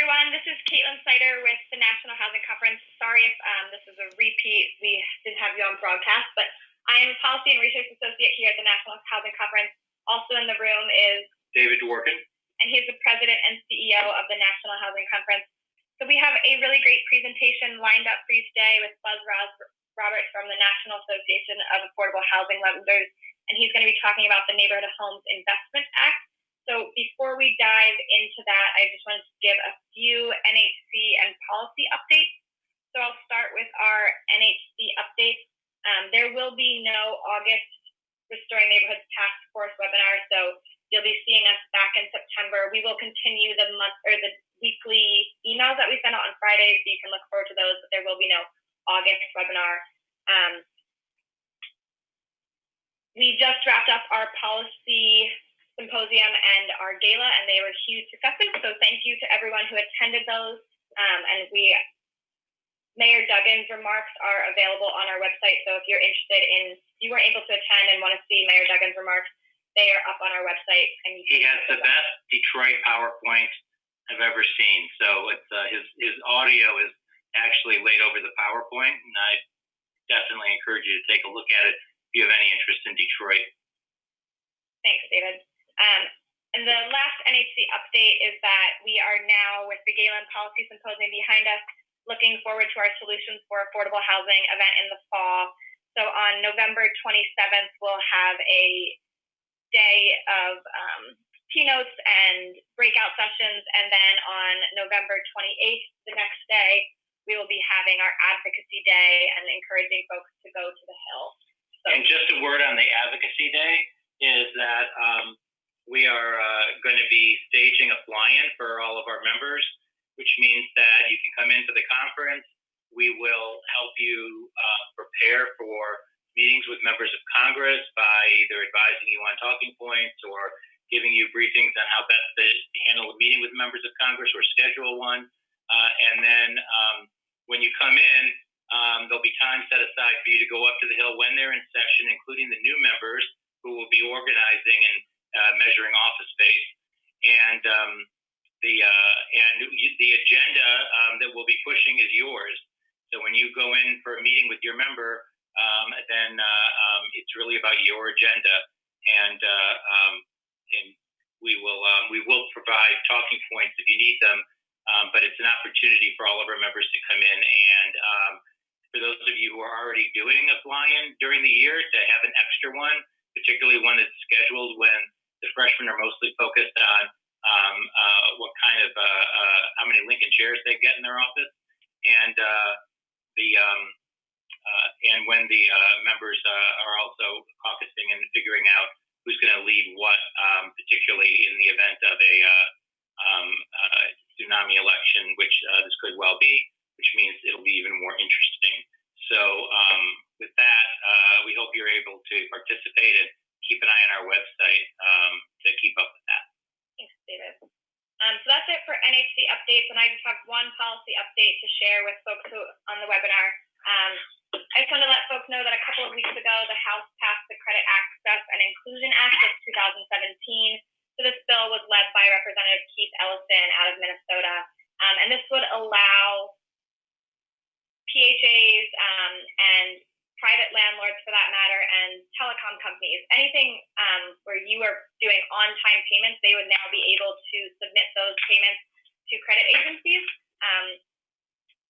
everyone. This is Caitlin Sider with the National Housing Conference. Sorry if this is a repeat. We didn't have you on broadcast, but I am a Policy and Research Associate here at the National Housing Conference. Also in the room is David Dworkin, and he's the President and CEO of the National Housing Conference. So we have a really great presentation lined up for you today with Buzz Roberts from the National Association of Affordable Housing Lenders, and he's going to be talking about the Neighborhood Homes Investment Act. So before we dive into that, I just wanted to give a few NHC and policy updates. So I'll start with our NHC updates. There will be no August Restoring Neighborhoods Task Force webinar, so you'll be seeing us back in September. We will continue the weekly emails that we send out on Fridays, so you can look forward to those, but there will be no August webinar. We just wrapped up our policy symposium and our gala, and they were huge successes. So thank you to everyone who attended those. Mayor Duggan's remarks are available on our website. So if you're interested you weren't able to attend and want to see Mayor Duggan's remarks, they are up on our website. And he has the best Detroit PowerPoint I've ever seen. So it's his audio is actually laid over the PowerPoint, and I definitely encourage you to take a look at it if you have any interest in Detroit. Thanks, David. And the last NHC update is that we are now, with the Gala and Policy Symposium behind us, looking forward to our Solutions for Affordable Housing event in the fall. So on November 27th, we'll have a day of keynotes and breakout sessions. And then on November 28th, the next day, we will be having our Advocacy Day and encouraging folks to go to the Hill. So, and just a word on the Advocacy Day is that we are going to be staging a fly-in for all of our members, which means that you can come into the conference. We will help you prepare for meetings with members of Congress by either advising you on talking points or giving you briefings on how best to handle a meeting with members of Congress or schedule one. And then when you come in, there'll be time set aside for you to go up to the Hill when they're in session, including the new members who will be organizing and measuring office space, and the agenda that we'll be pushing is yours. So when you go in for a meeting with your member, then it's really about your agenda, and we will provide talking points if you need them, but it's an opportunity for all of our members to come in, and for those of you who are already doing a fly-in during the year, to have an extra one, particularly one that's scheduled when the freshmen are mostly focused on what kind of how many Lincoln chairs they get in their office, and when the members are also caucusing and figuring out who's going to lead what, particularly in the event of a tsunami election, which this could well be, which means it'll be even more interesting. So with that, we hope you're able to participate and keep an eye on our website to keep up with that. Thanks, David. So that's it for NHC updates, and I just have one policy update to share with folks on the webinar. I just want to let folks know that a couple of weeks ago, the House passed the Credit Access and Inclusion Act of 2017. So this bill was led by Representative Keith Ellison out of Minnesota, and this would allow PHAs and private landlords, for that matter, and telecom companies, anything where you are doing on-time payments, they would now be able to submit those payments to credit agencies.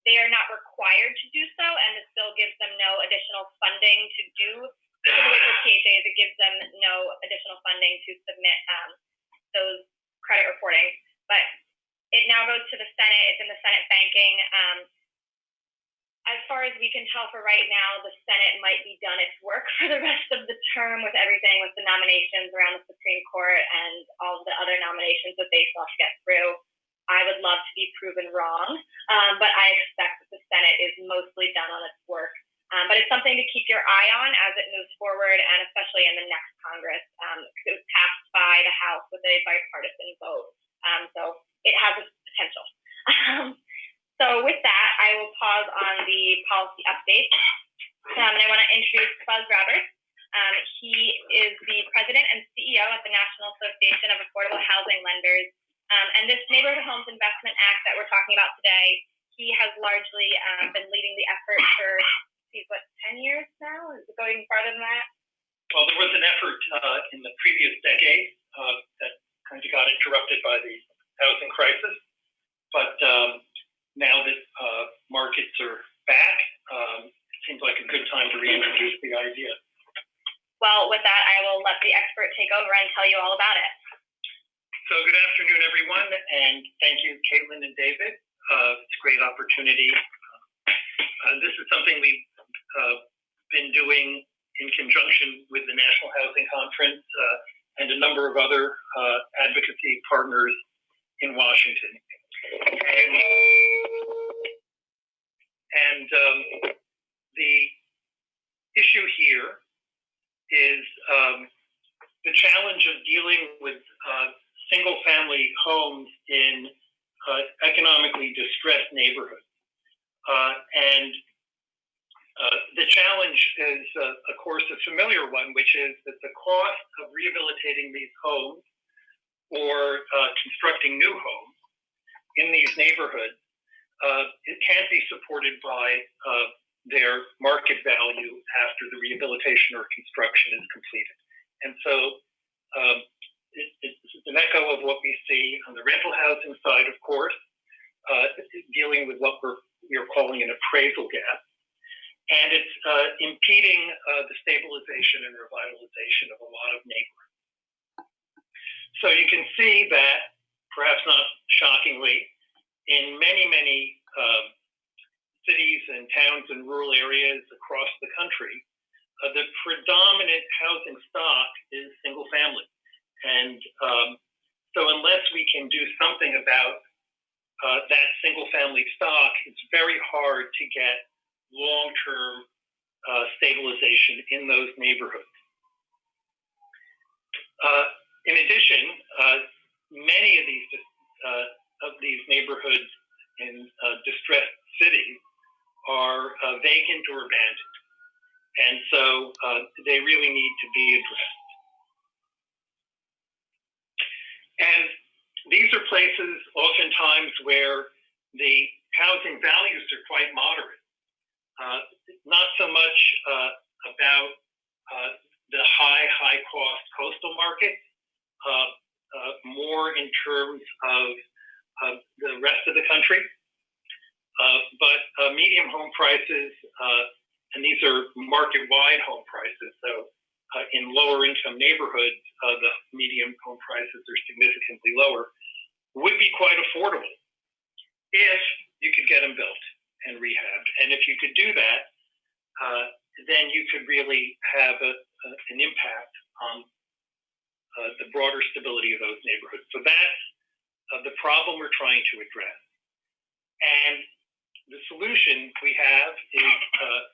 They are not required to do so, and it still gives them no additional funding to do. Specifically for PHAs, it gives them no additional funding to submit those credit reporting. But it now goes to the Senate. It's in the Senate banking. As far as we can tell for right now, the Senate might be done its work for the rest of the term with everything, with the nominations around the Supreme Court and all of the other nominations that they still have to get through. I would love to be proven wrong, but I expect that the Senate is mostly done on its work. But it's something to keep your eye on as it moves forward, and especially in the next Congress, because it was passed by the House with a bipartisan vote. So it has its potential. So with that, I will pause on the policy update, and I want to introduce Buzz Roberts. He is the President and CEO at the National Association of Affordable Housing Lenders, and this Neighborhood Homes Investment Act that we're talking about today. He has largely been leading the effort for, 10 years now? Is it going farther than that? Well, there was an effort in the previous decade that kind of got interrupted by the housing crisis. But now that markets are back, it seems like a good time to reintroduce the idea. Well, with that, I will let the expert take over and tell you all about it. So good afternoon, everyone, and thank you, Caitlin and David. It's a great opportunity. This is something we've been doing in conjunction with the National Housing Conference and a number of other advocacy partners in Washington. And the issue here is the challenge of dealing with single-family homes in economically distressed neighborhoods. And the challenge is, of course, a familiar one, which is that the cost of rehabilitating these homes or constructing new homes in these neighborhoods, it can't be supported by their market value after the rehabilitation or construction is completed. And so it's an echo of what we see on the rental housing side, of course, dealing with what we are calling an appraisal gap. And it's impeding the stabilization and revitalization of a lot of neighborhoods. So you can see that, perhaps not shockingly, in many cities and towns and rural areas across the country, the predominant housing stock is single family. And so unless we can do something about that single family stock, it's very hard to get long-term stabilization in those neighborhoods. In addition, many of these neighborhoods in distressed cities are vacant or abandoned, and so they really need to be addressed. And these are places oftentimes where the housing values are quite moderate. Not so much about the high cost coastal markets, more in terms of the rest of the country. But medium home prices, and these are market-wide home prices, so in lower income neighborhoods, the medium home prices are significantly lower, would be quite affordable if you could get them built and rehabbed. And if you could do that, then you could really have an impact on the broader stability of those neighborhoods. So that's the problem we're trying to address. And the solution we have is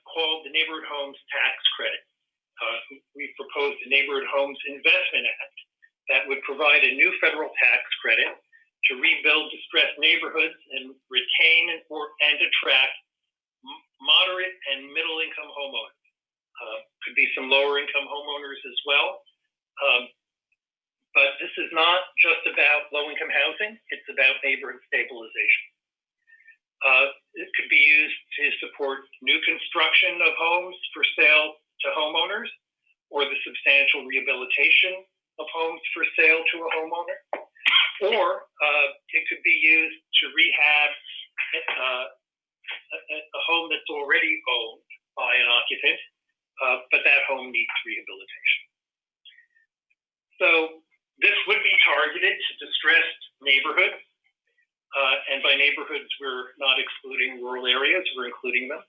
called the Neighborhood Homes Tax Credit. We've proposed the Neighborhood Homes Investment Act that would provide a new federal tax credit to rebuild distressed neighborhoods and retain and attract moderate and middle income homeowners. Could be some lower income homeowners as well. But this is not just about low income housing, it's about neighborhood stabilization. It could be used to support new construction of homes for sale to homeowners, or the substantial rehabilitation of homes for sale to a homeowner. Or it could be used to rehab a home that's already owned by an occupant, but that home needs rehabilitation. So this would be targeted to distressed neighborhoods, and by neighborhoods we're not excluding rural areas, we're including them.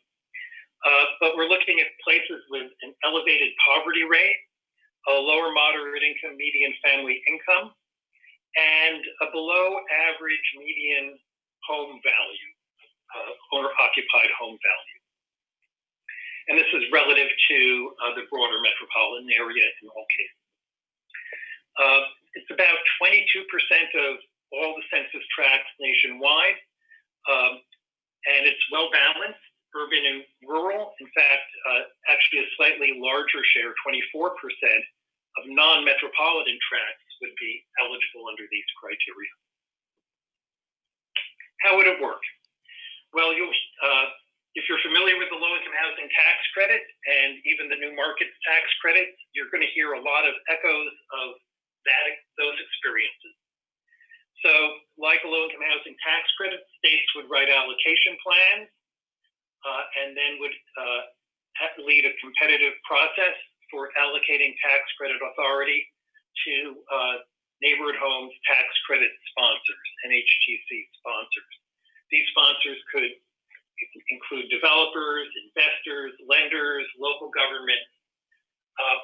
But we're looking at places with an elevated poverty rate, a lower moderate income median family income, and a below average median home value, owner-occupied home value. And this is relative to the broader metropolitan area in all cases. It's about 22% of all the census tracts nationwide, and it's well balanced, urban and rural. In fact, actually a slightly larger share, 24%, of non-metropolitan tracts would be eligible under these criteria. How would it work? Well, if you're familiar with the low-income housing tax credit and even the new markets tax credit, you're going to hear a lot of echoes of those experiences. So, like a low-income housing tax credit, states would write allocation plans and then would lead a competitive process for allocating tax credit authority to neighborhood homes tax credit sponsors, NHTC sponsors. These sponsors could include developers, investors, lenders, local governments,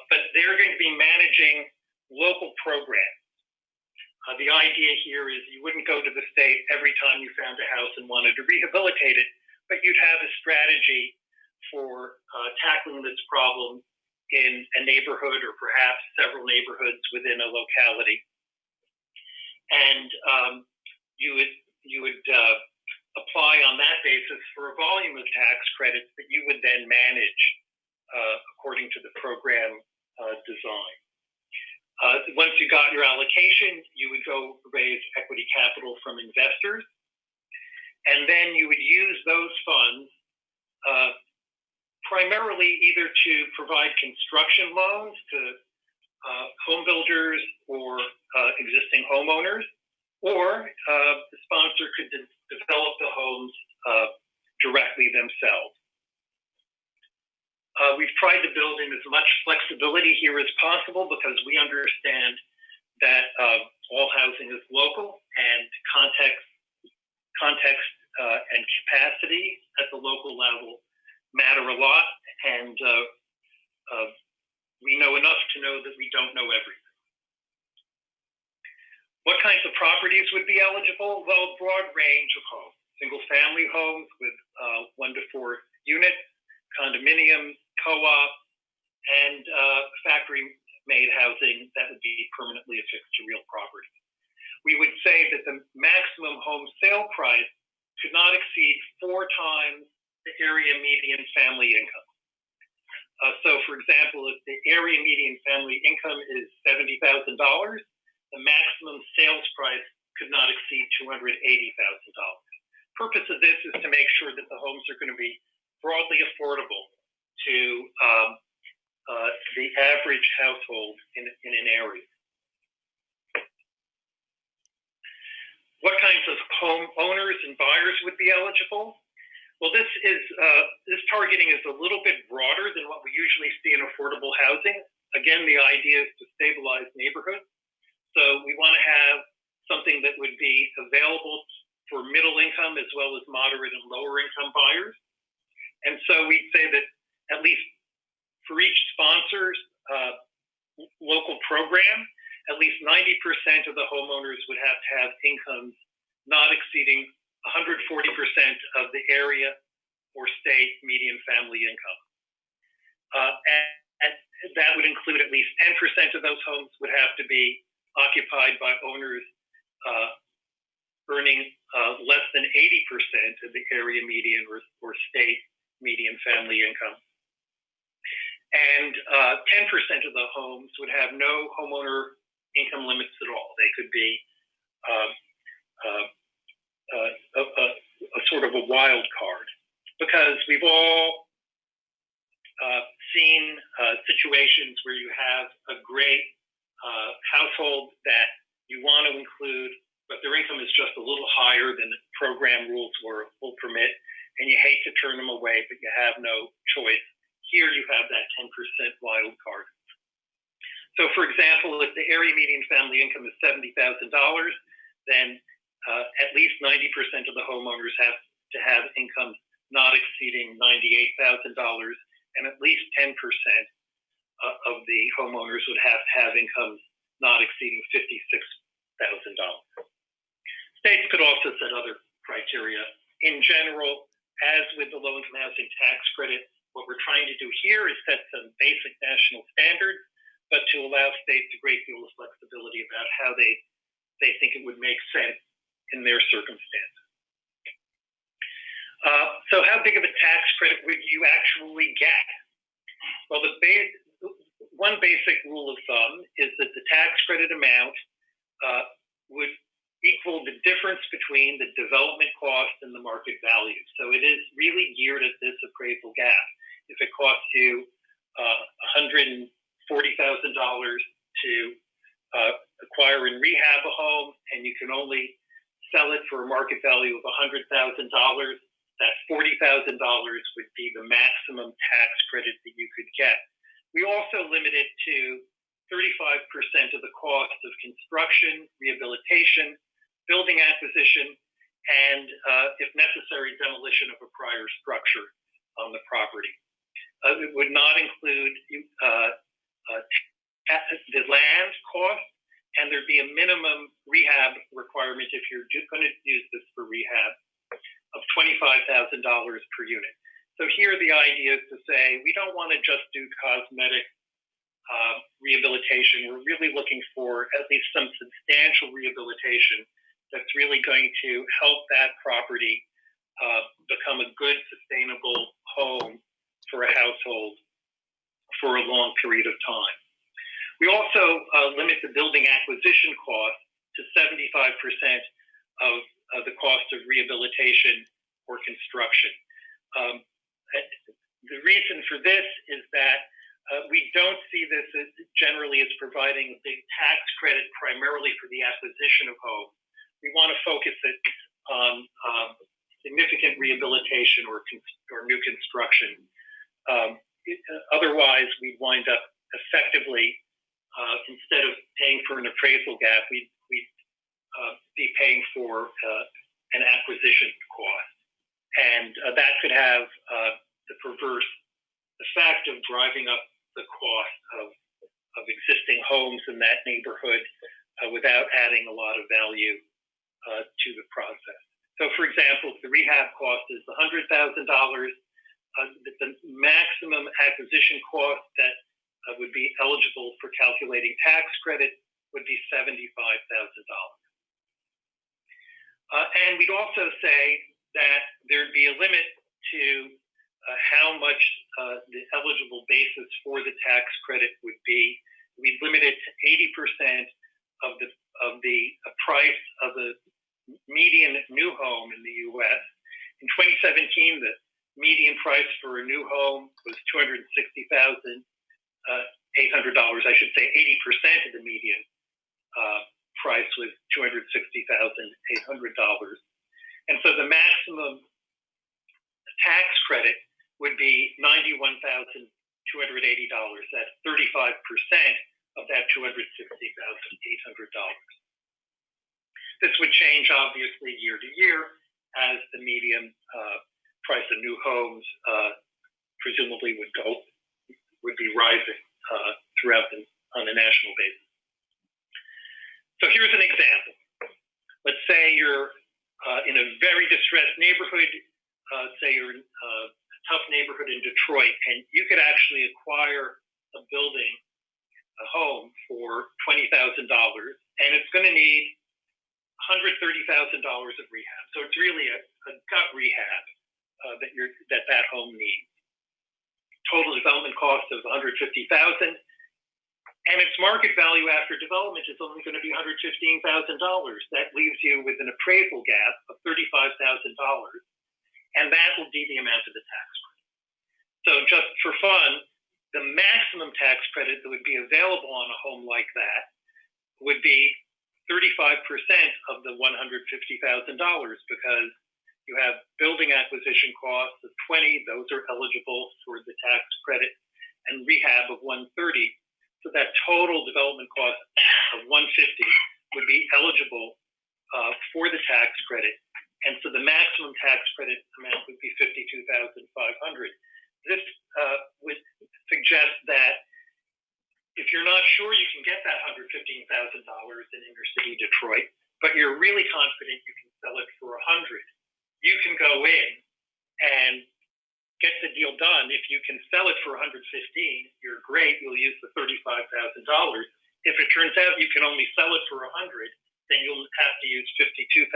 but they're going to be managing local programs. The idea here is you wouldn't go to the state every time you found a house and wanted to rehabilitate it, but you'd have a strategy for tackling this problem in a neighborhood or perhaps several neighborhoods within a locality. And you would apply on that basis for a volume of tax credits that you would then manage according to the program design. Once you got your allocation, you would go raise equity capital from investors, and then you would use those funds primarily either to provide construction loans to home builders or existing homeowners, or the sponsor could develop the homes directly themselves. We've tried to build in as much flexibility here as possible because we understand that all housing is local and context and capacity at the local level matter a lot, and we know enough to know that we don't know everything. What kinds of properties would be eligible? Well, a broad range of homes. Single-family homes with 1 to 4 units, condominiums, co-op, and factory-made housing that would be permanently affixed to real property. We would say that the maximum home sale price should not exceed 4 times the area median family income. So, for example, if the area median family income is $70,000, the maximum sales price could not exceed $280,000. Purpose of this is to make sure that the homes are going to be broadly affordable to the average household in an area. What kinds of homeowners and buyers would be eligible? Well, this targeting is a little bit broader than what we usually see in affordable housing. Again, the idea is to stabilize neighborhoods. So we want to have something that would be available for middle income as well as moderate and lower income buyers. And so we'd say that at least for each sponsor's local program, at least 90% of the homeowners would have to have incomes not exceeding 140% of the area or state median family income. And that would include at least 10% of those homes would have to be occupied by owners earning less than 80% of the area median or state median family income. And 10% of the homes would have no homeowner income limits at all. They could be a sort of a wild card, because we've all seen situations where you have a great household that you want to include, but their income is just a little higher than the program rules will permit, and you hate to turn them away, but you have no choice. Here you have that 10% wild card. So, for example, if the area median family income is $70,000, then at least 90% of the homeowners have to have incomes not exceeding $98,000, and at least 10% of the homeowners would have to have incomes not exceeding $56,000. States could also set other criteria. In general, as with the low-income housing tax credit, what we're trying to do here is set some basic national standards, but to allow states a great deal of flexibility about how they think it would make sense in their circumstances. So how big of a tax credit would you actually get? Well, one basic rule of thumb is that the tax credit amount would equal the difference between the development cost and the market value. So it is really geared at this appraisal gap. If it costs you $140,000 to acquire and rehab a home, and you can only sell it for a market value of $100,000, that $40,000 would be the maximum tax credit that you could get. We also limit it to 35% of the cost of construction, rehabilitation, building acquisition, and, if necessary, demolition of a prior structure on the property. It would not include the land cost, and there'd be a minimum rehab requirement if you're going to use this for rehab of $25,000 per unit. So here the idea is to say we don't want to just do cosmetic rehabilitation. We're really looking for at least some substantial rehabilitation that's really going to help that property become a good, sustainable home for a household for a long period of time. We also limit the building acquisition cost to 75% of the cost of rehabilitation or construction. The reason for this is that we don't see this as generally as providing a big tax credit primarily for the acquisition of homes. We want to focus it on significant rehabilitation or new construction. Otherwise, we'd wind up effectively, instead of paying for an appraisal gap, we'd be paying for an acquisition cost. And that could have the perverse effect of driving up the cost of existing homes in that neighborhood without adding a lot of value to the process. So, for example, if the rehab cost is $100,000, the maximum acquisition cost that would be eligible for calculating tax credit would be $75,000. And we'd also say that there'd be a limit to how much the eligible basis for the tax credit would be. We'd limit it to 80% of the price of the median new home in the U.S. In 2017, the median price for a new home was $260,800. I should say 80% of the median price was $260,800. And so the maximum tax credit would be $91,280. That's 35% of that $260,800. This would change, obviously, year to year as the median price of new homes presumably would be rising throughout on a national basis. So here's an example. Let's say you're in a very distressed neighborhood. Say you're in a tough neighborhood in Detroit, and you could actually acquire a building, a home, for $20,000, and it's going to need $130,000 of rehab. So it's really a gut rehab that home needs. Total development cost of $150,000, and its market value after development is only going to be $115,000. That leaves you with an appraisal gap of $35,000, and that will be the amount of the tax credit. So just for fun, the maximum tax credit that would be available on a home like that would be 35% of the $150,000, because you have building acquisition costs of $20,000; those are eligible for the tax credit, and rehab of $130,000. So that total development cost of $150,000 would be eligible for the tax credit, and so the maximum tax credit amount would be $52,500. This would suggest that if you're not sure you can get that $115,000 in inner city Detroit, but you're really confident you can sell it for $100,000, you can go in and get the deal done. If you can sell it for $115,000, you're great. You'll use the $35,000. If it turns out you can only sell it for $100,000, then you'll have to use $52,000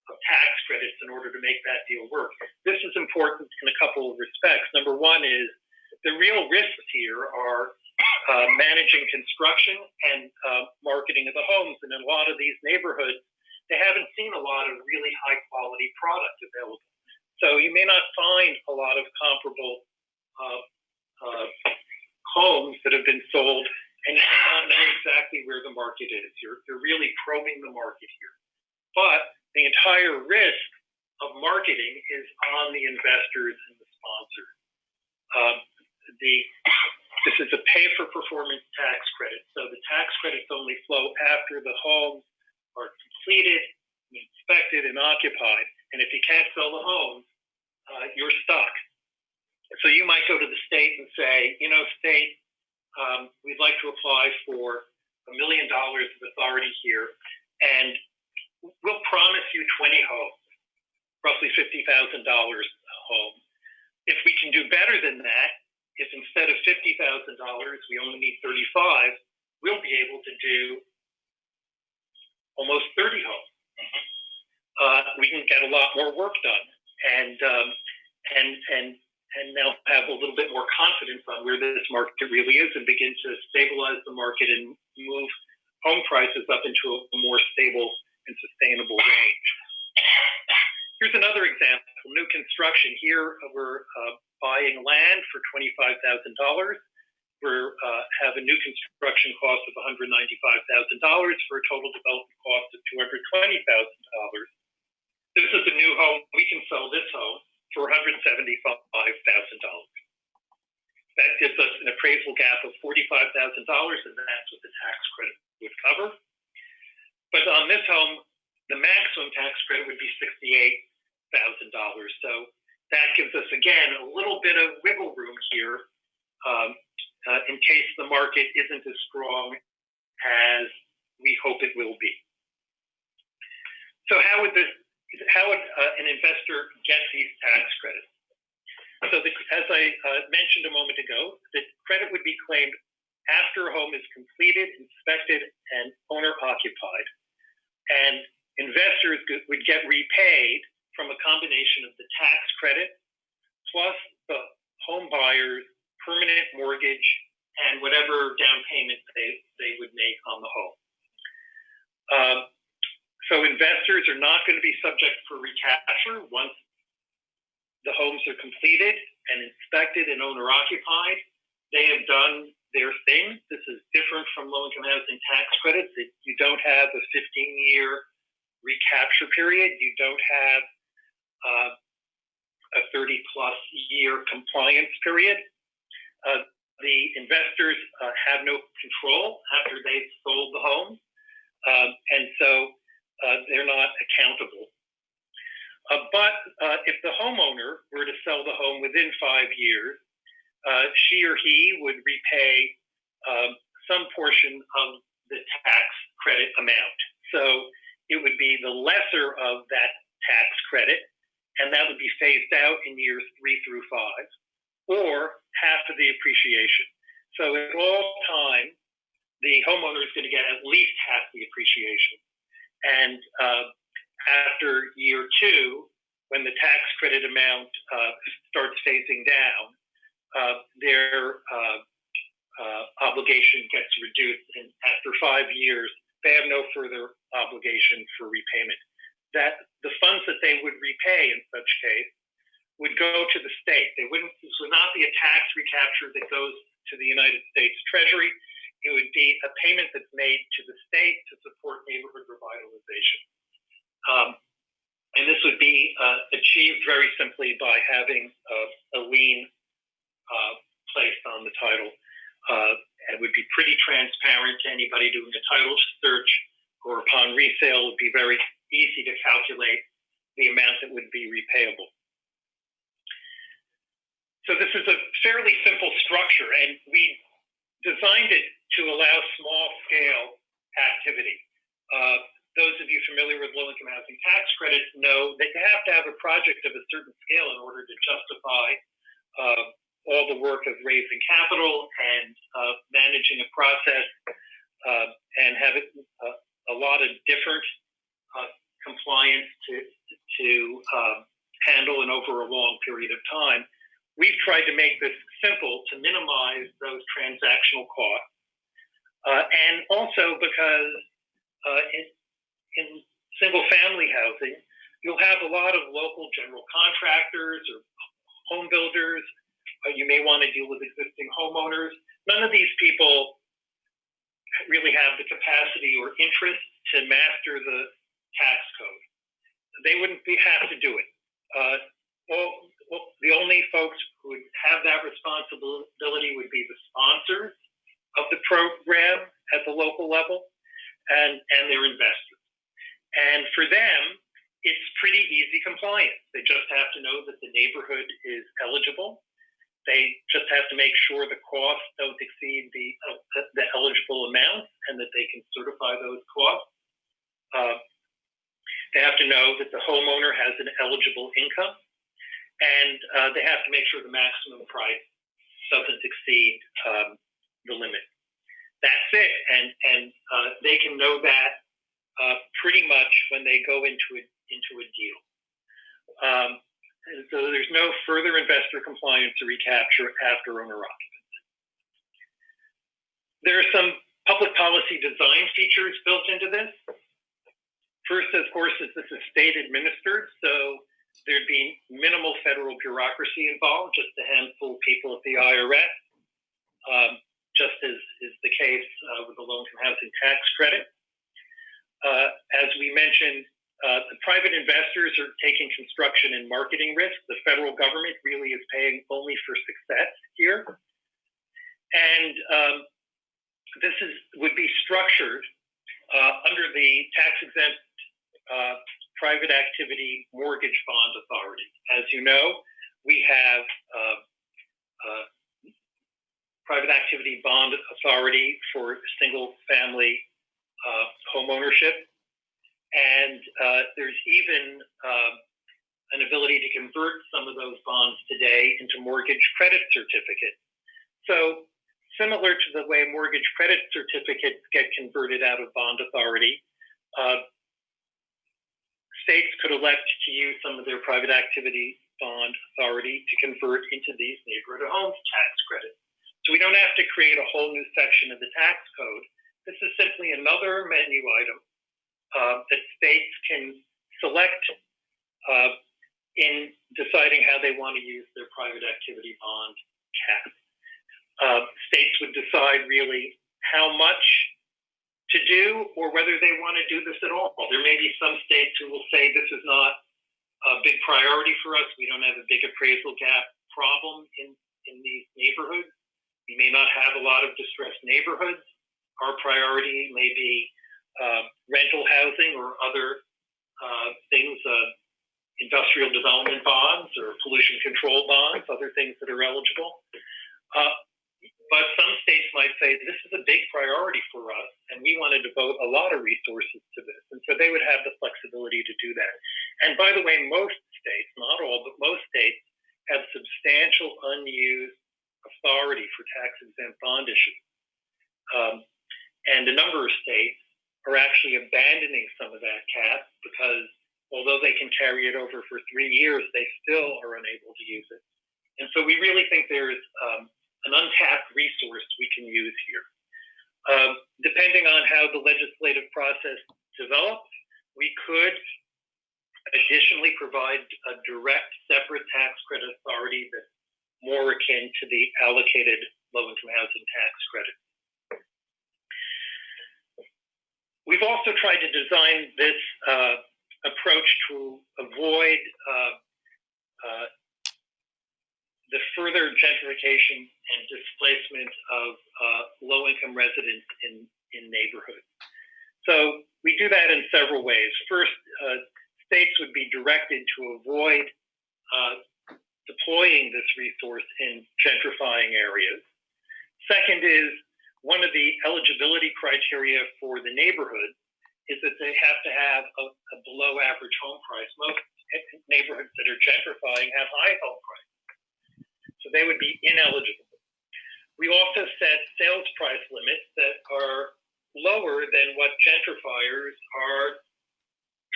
of tax credits in order to make that deal work. This is important in a couple of respects. Number one is the real risks here are managing construction and marketing of the homes. And in a lot of these neighborhoods, they haven't seen a lot of really high quality product available. So you may not find a lot of comparable homes that have been sold, and you may not know exactly where the market is. You're really probing the market here. But the entire risk of marketing is on the investors and the sponsors. This is a pay-for-performance tax credit. So the tax credits only flow after the homes are completed, inspected, and occupied. And if you can't sell the homes, you're stuck. So you might go to the state and say, state, we'd like to apply for $1 million of authority here, and we'll promise you 20 homes, roughly $50,000 a home. If we can do better than that, if instead of $50,000 we only need 35, we'll be able to do almost 30 homes. We can get a lot more work done, and now have a little bit more confidence on where this market really is, and begin to stabilize the market and move home prices up into a more stable and sustainable range. Here's another example: new construction. Here we're buying land for $25,000. We have a new construction cost of $195,000 for a total development cost of $220,000. This is a new home. We can sell this home for $175,000. That gives us an appraisal gap of $45,000, and that's what the tax credit would cover. But on this home, the maximum tax credit would be $68,000. So that gives us, again, a little bit of wiggle room here in case the market isn't as strong as we hope it will be. So how would an investor get these tax credits? So as I mentioned a moment ago, the credit would be claimed after a home is completed, inspected, and owner-occupied. And investors would get repaid from a combination of the tax credit plus the home buyer's permanent mortgage and whatever down payment they would make on the home. So investors are not going to be subject for recapture once the homes are completed and inspected and owner-occupied. They have done their thing. This is different from low-income housing tax credits. You don't have a 15-year recapture period. You don't have a 30-plus year compliance period. The investors have no control after they've sold the home, and so they're not accountable. But if the homeowner were to sell the home within 5 years, she or he would repay some portion of the tax credit amount. So it would be the lesser of that tax credit, and that would be phased out in years 3 through 5, or half of the appreciation. So at all time, the homeowner is going to get at least half the appreciation. And after year 2, when the tax credit amount starts phasing down, their obligation gets reduced. And after 5 years, they have no further obligation for repayment. That the funds that they would repay in such case would go to the state. This would not be a tax recapture that goes to the United States Treasury. It would be a payment that's made to the state to support neighborhood revitalization. And this would be achieved very simply by having a lien placed on the title. It would be pretty transparent to anybody doing a title search, or upon resale, it would be very easy to calculate the amount that would be repayable. So this is a fairly simple structure, and we designed it to allow small-scale activity. Those of you familiar with low-income housing tax credits know that you have to have a project of a certain scale in order to justify all the work of raising capital and managing a process and have a lot of different compliance to handle and over a long period of time. we've tried to make this simple to minimize those transactional costs. And also because in single-family housing, you'll have a lot of local general contractors or home builders. You may want to deal with existing homeowners. None of these people really have the capacity or interest to master the tax code. They wouldn't have to do it. The only folks who would have that responsibility would be the sponsors of the program at the local level and their investors. And for them, it's pretty easy compliance. They just have to know that the neighborhood is eligible. They just have to make sure the costs don't exceed the eligible amounts and that they can certify those costs. They have to know that the homeowner has an eligible income, and they have to make sure the maximum price doesn't exceed the limit. That's it, and they can know that pretty much when they go into a deal. And so there's no further investor compliance or recapture after owner occupancy. There are some public policy design features built into this. First, of course, is this is state administered, so there'd be minimal federal bureaucracy involved, just a handful of people at the IRS, just as is the case with the low-income housing tax credit. As we mentioned, the private investors are taking construction and marketing risk. The federal government really is paying only for success here. And this would be structured under the tax-exempt private activity mortgage bond authority. As you know, we have private activity bond authority for single-family home ownership. And there's even an ability to convert some of those bonds today into mortgage credit certificates. So similar to the way mortgage credit certificates get converted out of bond authority, states could elect to use some of their private activity bond authority to convert into these neighborhood homes tax credits. So we don't have to create a whole new section of the tax code. This is simply another menu item that states can select in deciding how they want to use their private activity bond cap. States would decide really how much to do or whether they want to do this at all. There may be some states who will say this is not a big priority for us. We don't have a big appraisal gap problem in these neighborhoods. We may not have a lot of distressed neighborhoods. Our priority may be rental housing or other things, industrial development bonds or pollution control bonds, other things that are eligible. But some states might say, this is a big priority for us, and we want to devote a lot of resources to this. And so they would have the flexibility to do that. And by the way, most states, not all, but most states have substantial unused authority for tax-exempt bond issues. And a number of states are actually abandoning some of that cap because although they can carry it over for 3 years, they still are unable to use it. And so we really think there's an untapped resource we can use here. Depending on how the legislative process develops, we could additionally provide a direct separate tax credit authority that's more akin to the allocated low-income housing tax credit. We've also tried to design this approach to avoid the further gentrification and displacement of low-income residents in neighborhoods. So we do that in several ways. First, states would be directed to avoid deploying this resource in gentrifying areas. Second is, one of the eligibility criteria for the neighborhood is that they have to have a below average home price. Most neighborhoods that are gentrifying have high home prices, so they would be ineligible. We also set sales price limits that are lower than what gentrifiers are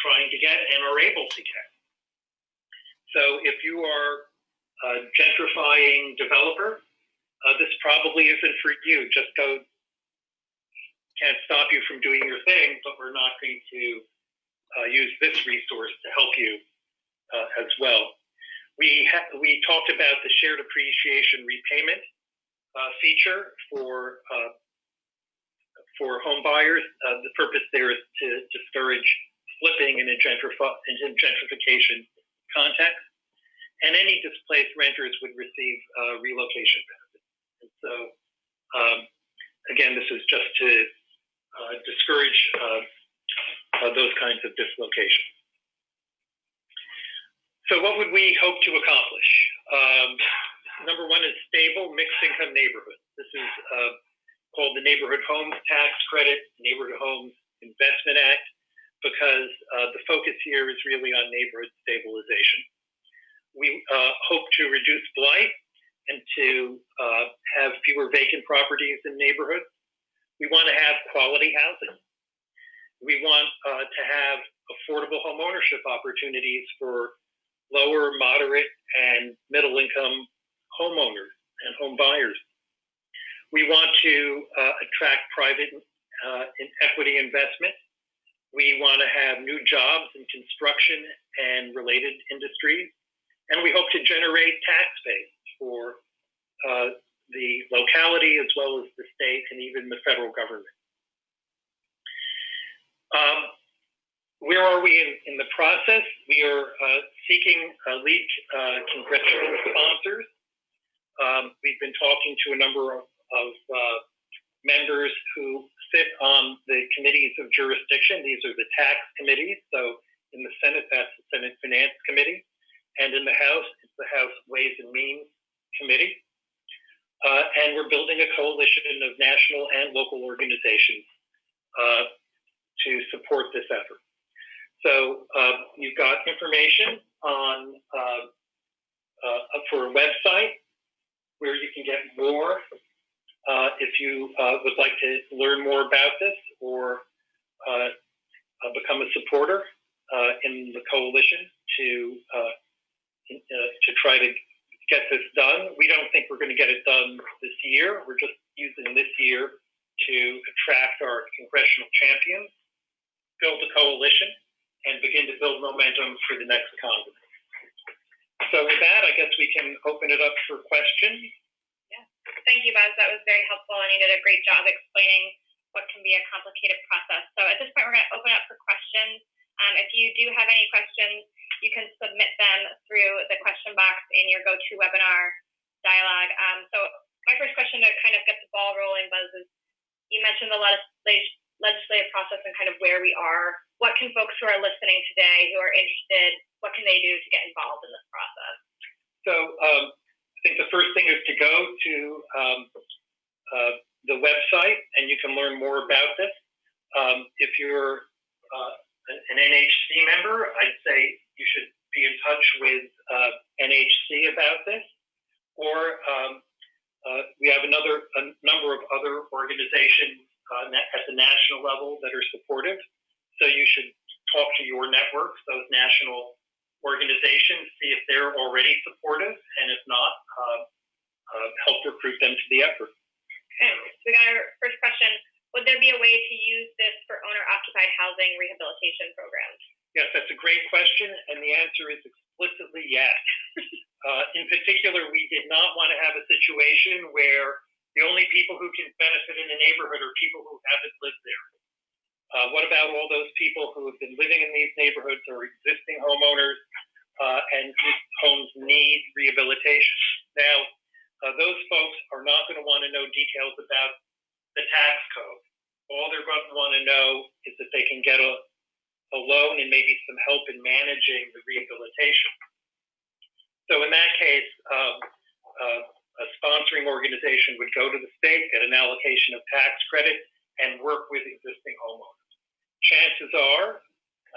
trying to get and are able to get. So if you are gentrifying developer, this probably isn't for you. Just can't stop you from doing your thing, but we're not going to use this resource to help you as well. We talked about the shared appreciation repayment feature for home buyers. The purpose there is to discourage flipping in a gentrification context, and any displaced renters would receive relocation benefits. And so, again, this is just to discourage those kinds of dislocations. So what would we hope to accomplish? Number one is stable mixed-income neighborhoods. This is called the Neighborhood Homes Tax Credit, Neighborhood Homes Investment Act, because the focus here is really on neighborhood stabilization. We hope to reduce blight and to have fewer vacant properties in neighborhoods. We want to have quality housing. We want to have affordable home ownership opportunities for lower, moderate, and middle-income homeowners and home buyers. We want to attract private equity investment. We want to have new jobs in construction and related industries. And we hope to generate tax base for the locality as well as the state and even the federal government. Where are we in the process? We are seeking lead congressional sponsors. We've been talking to a number of members who sit on the committees of jurisdiction. These are the tax committees. So in the Senate, that's the Senate Finance Committee. And in the House, it's the House Ways and Means Committee. And we're building a coalition of national and local organizations to support this effort. So you've got information on for a website where you can get more if you would like to learn more about this or become a supporter in the coalition to try to get this done. We don't think we're going to get it done this year. We're just using this year to attract our congressional champions, build a coalition, and begin to build momentum for the next Congress. So with that, I guess we can open it up for questions. Yeah. Thank you, Buzz. That was very helpful, and you did a great job explaining what can be a complicated process. So at this point, we're going to open up for questions. If you do have any questions, you can submit them through the question box in your GoToWebinar dialogue. So my first question to kind of get the ball rolling, Buzz, is you mentioned the legislative process and kind of where we are. What can folks who are listening today who are interested, what can they do to get involved in this process? So I think the first thing is to go to the website and you can learn more about this. If you're an NHC member, I'd say you should be in touch with NHC about this. Or we have a number of other organizations at the national level that are supportive. So you should talk to your networks, those national organizations, see if they're already supportive, and if not, help recruit them to the effort. Okay, so we got our first question. Would there be a way to use this for owner-occupied housing rehabilitation programs? Yes, that's a great question, and the answer is explicitly yes. In particular, we did not want to have a situation where the only people who can benefit in a neighborhood are people who haven't lived there. What about all those people who have been living in these neighborhoods or existing homeowners and whose homes need rehabilitation? Now, those folks are not going to want to know details about the tax code. All they're going to want to know is that they can get a loan and maybe some help in managing the rehabilitation. So in that case, a sponsoring organization would go to the state, get an allocation of tax credit, and work with existing homeowners. Chances are,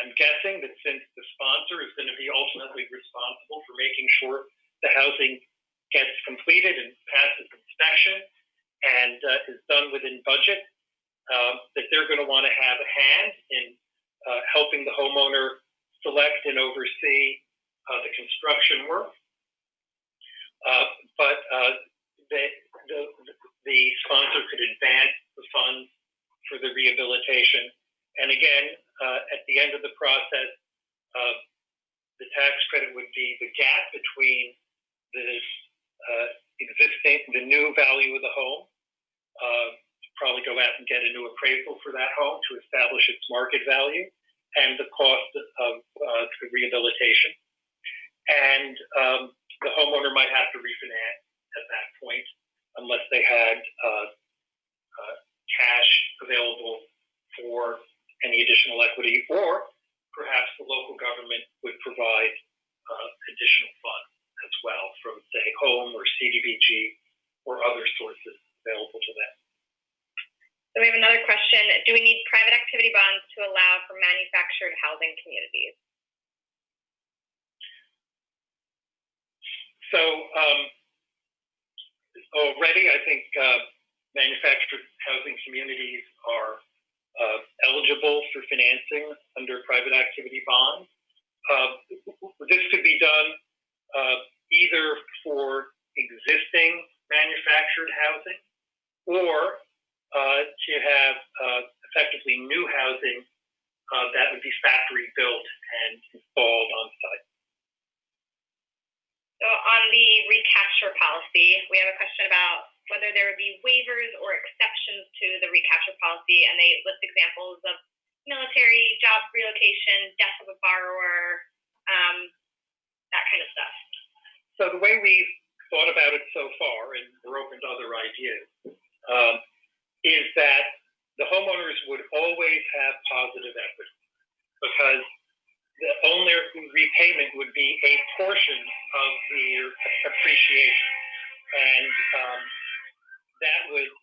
I'm guessing that since the sponsor is going to be ultimately responsible for making sure the housing gets completed and passes inspection and is done within budget, that they're going to want to have a hand in helping the homeowner select and oversee the construction work. but the sponsor could advance the funds for the rehabilitation. And again, at the end of the process, the tax credit would be the gap between the new value of the home. Probably go out and get a new appraisal for that home to establish its market value and the cost of the rehabilitation. And the homeowner might have to refinance at that point unless they had cash available for any additional equity, or perhaps the local government would provide additional funds as well from, say, home or CDBG or other sources available to them. So we have another question. Do we need private activity bonds to allow for manufactured housing communities? So already, I think manufactured housing communities are eligible for financing under private activity bonds. This could be done either for existing manufactured housing or to have effectively new housing that would be factory built and installed on site. So on the recapture policy, we have a question about whether there would be waivers or exceptions to the recapture policy, and they list examples of military, job relocation, death of a borrower, that kind of stuff. So the way we've thought about it so far, and we're open to other ideas, is that the homeowners would always have positive equity because the only repayment would be a portion of their appreciation. And that would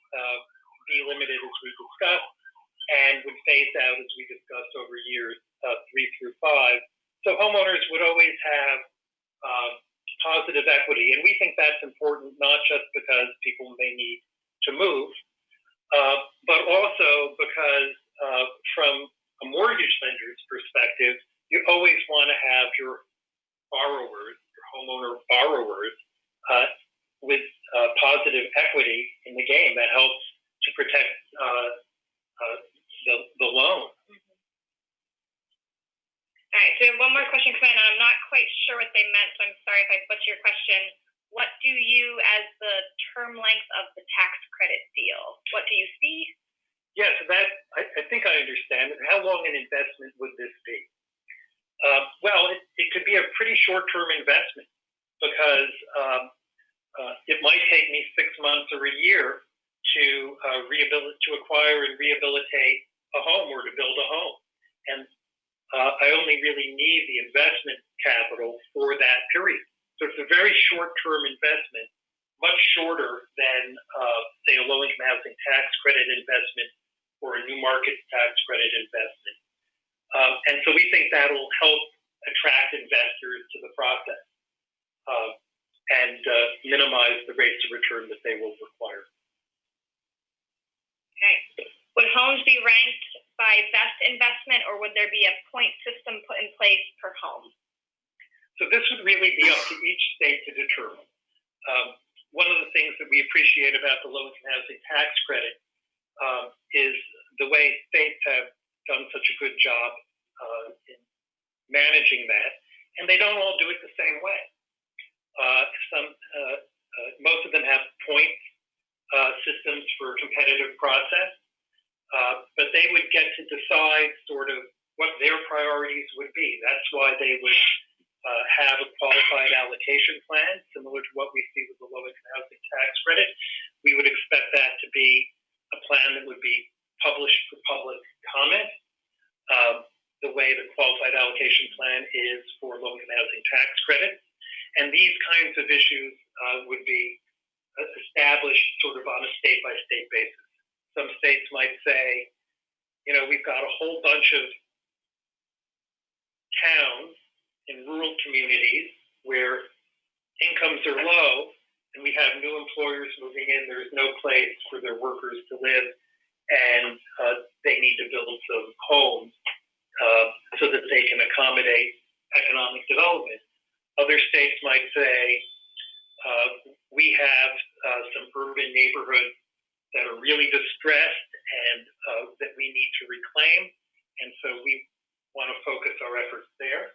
be limited, as we discussed, and would phase out, as we discussed, over years 3 through 5. So homeowners would always have positive equity. And we think that's important, not just because people may need to move, but also because from a mortgage lender's perspective, you always want to have your borrowers, your homeowner borrowers, with positive equity in the game. That helps to protect the loan. All right, so we have one more question coming in, and I'm not quite sure what they meant, so I'm sorry if I butcher your question. What do you, as the term length of the tax credit deal, what do you see? Yes, I think I understand. How long an investment would this be? Well, it could be a pretty short-term investment because it might take me 6 months or a year to acquire and rehabilitate a home or to build a home. And I only really need the investment capital for that period. So it's a very short-term investment, much shorter than, say, a low-income housing tax credit investment or a new market tax credit investment. And so we think that'll help attract investors to the process and minimize the rates of return that they will require. Okay. Would homes be ranked by best investment, or would there be a point system put in place per home? So this would really be up to each state to determine. One of the things that we appreciate about the low-income housing tax credit is the way states have done such a good job in managing that, and they don't all do it the same way. Most of them have point systems for a competitive process, but they would get to decide sort of what their priorities would be. That's why they would have a qualified allocation plan, similar to what we see with the low-income housing tax credit. We would expect that to be a plan that would be published for public comment, the way the qualified allocation plan is for low-income housing tax credit. And these kinds of issues would be established sort of on a state-by-state basis. Some states might say, we've got a whole bunch of towns in rural communities where incomes are low and we have new employers moving in. There's no place for their workers to live, and they need to build some homes so that they can accommodate economic development. Other states might say, We have some urban neighborhoods that are really distressed and that we need to reclaim, and so we want to focus our efforts there.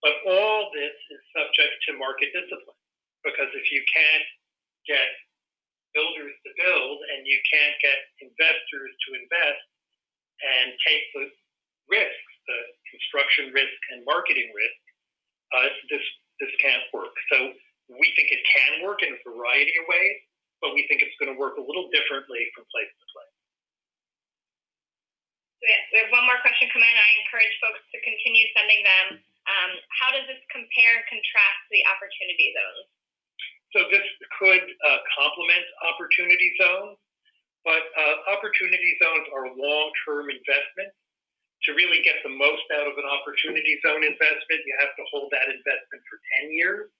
But all this is subject to market discipline, because if you can't get builders to build and you can't get investors to invest and take the risks, the construction risk and marketing risk, this can't work. So we think it can work in a variety of ways, but we think it's going to work a little differently from place to place. We have one more question come in. I encourage folks to continue sending them. How does this compare and contrast the opportunity zones? So this could complement opportunity zones, but opportunity zones are long-term investments. To really get the most out of an opportunity zone investment, you have to hold that investment for 10 years.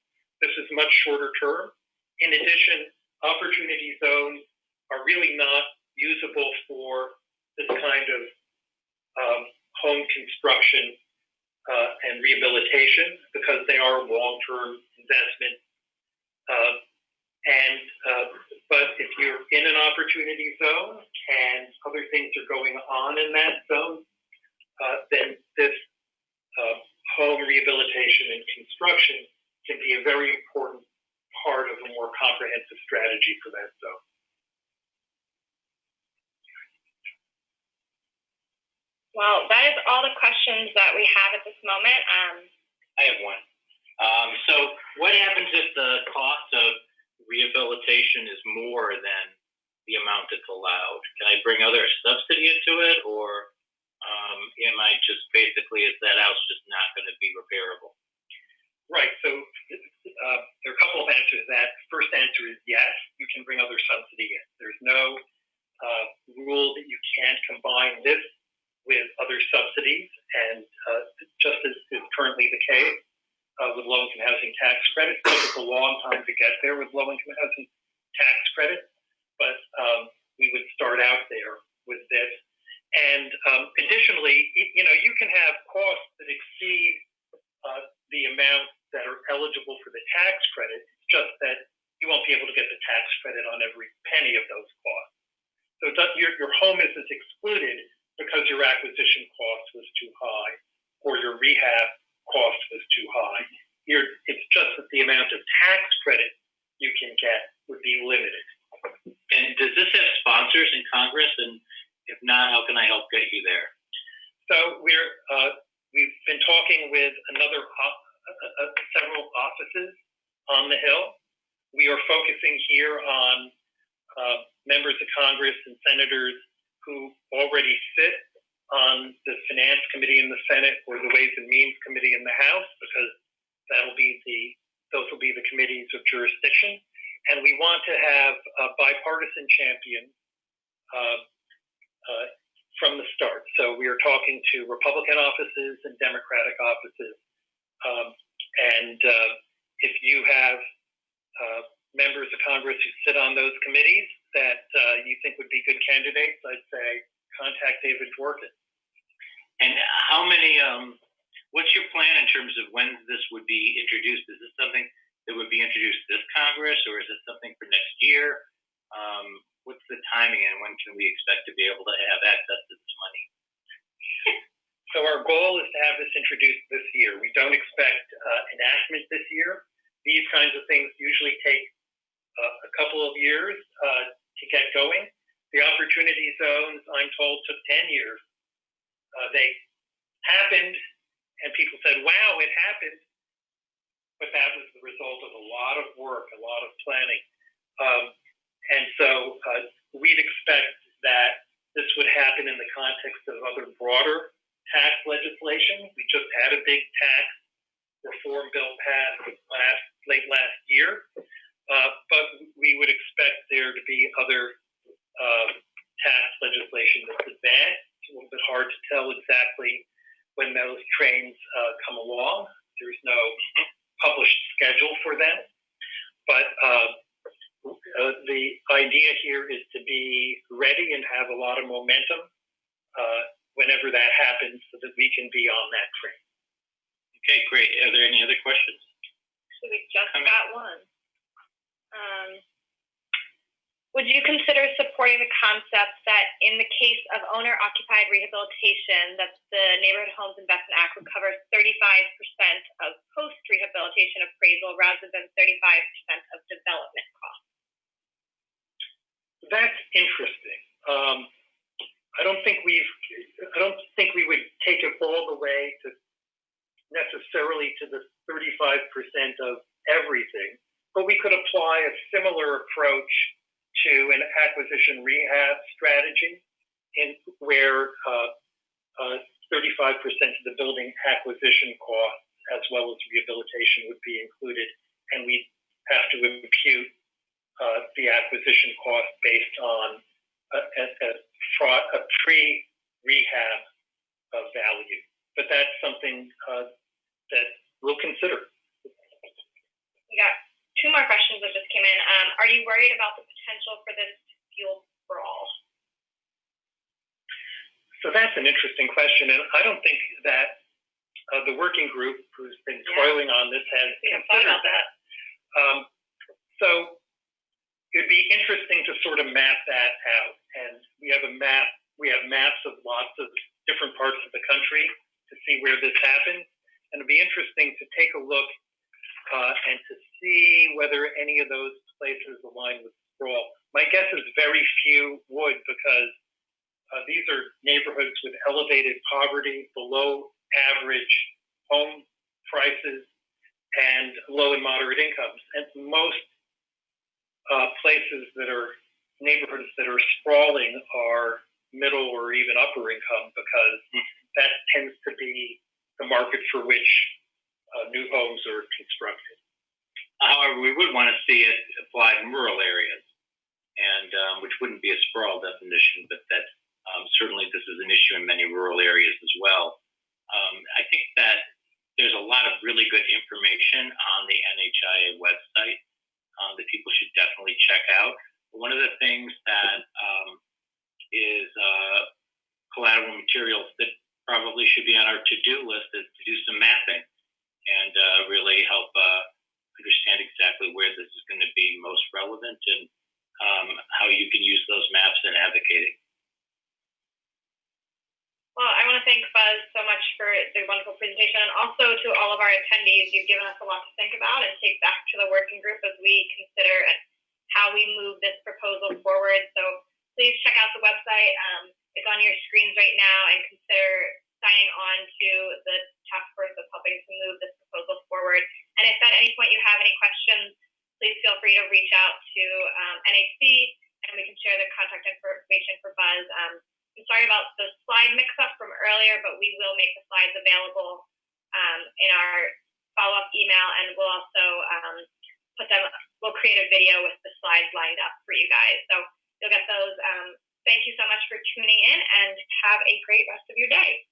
This is much shorter term. In addition, opportunity zones are really not usable for this kind of home construction and rehabilitation, because they are long-term investments. But if you're in an opportunity zone and other things are going on in that zone, then this home rehabilitation and construction can be a very important part of a more comprehensive strategy for that zone. Well, that is all the questions that we have at this moment. I have one. So what happens if the cost of rehabilitation is more than the amount that's allowed? Can I bring other subsidy into it, or am I just basically, is that house just not going to be repairable? Right. So there are a couple of answers to that. First answer is yes, you can bring other subsidy in. There's no rule that you can't combine this with other subsidies, and just as is currently the case with low-income housing tax credits. It took a long time to get there with low-income housing tax credits, but we would start out there with this. And additionally, you can have costs that exceed the amount that are eligible for the tax credit. It's just that you won't be able to get the tax credit on every penny of those costs. So your home isn't excluded because your acquisition cost was too high or your rehab cost was too high. It's just that the amount of tax credit you can get would be limited. And does this have sponsors in Congress? And if not, how can I help get you there? So we've been talking with several offices on the Hill. We are focusing here on members of Congress and senators who already sit on the Finance Committee in the Senate or the Ways and Means Committee in the House, because those will be the committees of jurisdiction. And we want to have a bipartisan champion from the start. So we are talking to Republican offices and Democratic offices. And if you have members of Congress who sit on those committees that you think would be good candidates, I'd say contact David Dworkin. And how many, what's your plan in terms of when this would be introduced? Is this something that would be introduced this Congress, or is it something for next year? What's the timing, and when can we expect to be able to have access to this money? So our goal is to have this introduced this year. We don't expect enactment this year. These kinds of things usually take a couple of years to get going. The opportunity zones, I'm told, took 10 years. They happened, and people said, wow, it happened. But that was the result of a lot of work, a lot of planning. And so we'd expect that this would happen in the context of other broader tax legislation. We just had a big tax reform bill passed late last year. But we would expect there to be other tax legislation that's advanced. It's a little bit hard to tell exactly when those trains come along. There's no published schedule for them. But the idea here is to be ready and have a lot of momentum whenever that happens, so that we can be on that train. Okay, great. Are there any other questions? So we just got one. Would you consider supporting the concept that in the case of owner-occupied rehabilitation, that the Neighborhood Homes Investment Act would cover 35% of post-rehabilitation appraisal rather than 35% of development costs? That's interesting. I don't think we would take it all the way to necessarily to the 35% of everything, but we could apply a similar approach to an acquisition rehab strategy, where 35% of the building acquisition costs as well as rehabilitation would be included, and we have to impute the acquisition cost based on a pre-rehab value. But that's something that we'll consider. We got two more questions that just came in. Are you worried about the potential for this to fuel sprawl? So that's an interesting question, and I don't think that the working group who's been toiling on this has considered that. So it'd be interesting to sort of map that out, and we have maps of lots of different parts of the country to see where this happens, and it'd be interesting to take a look and to see whether any of those places align with sprawl. My guess is very few would, because these are neighborhoods with elevated poverty, below average home prices, and low and moderate incomes. And most places that are neighborhoods that are sprawling are middle or even upper income, because that tends to be the market for which new homes are constructed. However, we would want to see it applied in rural areas, and which wouldn't be a sprawl definition, but that certainly this is an issue in many rural areas as well. I think that there's a lot of really good information on the NHIA website that people should definitely check out. One of the things that is collateral materials that probably should be on our to-do list is to do some mapping and really help understand exactly where this is going to be most relevant, and how you can use those maps in advocating. Well, I want to thank Buzz so much for the wonderful presentation, and also to all of our attendees. You've given us a lot to think about and take back to the working group as we consider how we move this proposal forward. So please check out the website. It's on your screens right now, and consider signing on to the task force that's helping to move this proposal forward. And if at any point you have any questions, please feel free to reach out to NHC, and we can share the contact information for Buzz. I'm sorry about the slide mix-up from earlier, but we will make the slides available in our follow-up email, and we'll also we'll create a video with the slides lined up for you guys. So you'll get those. Thank you so much for tuning in, and have a great rest of your day.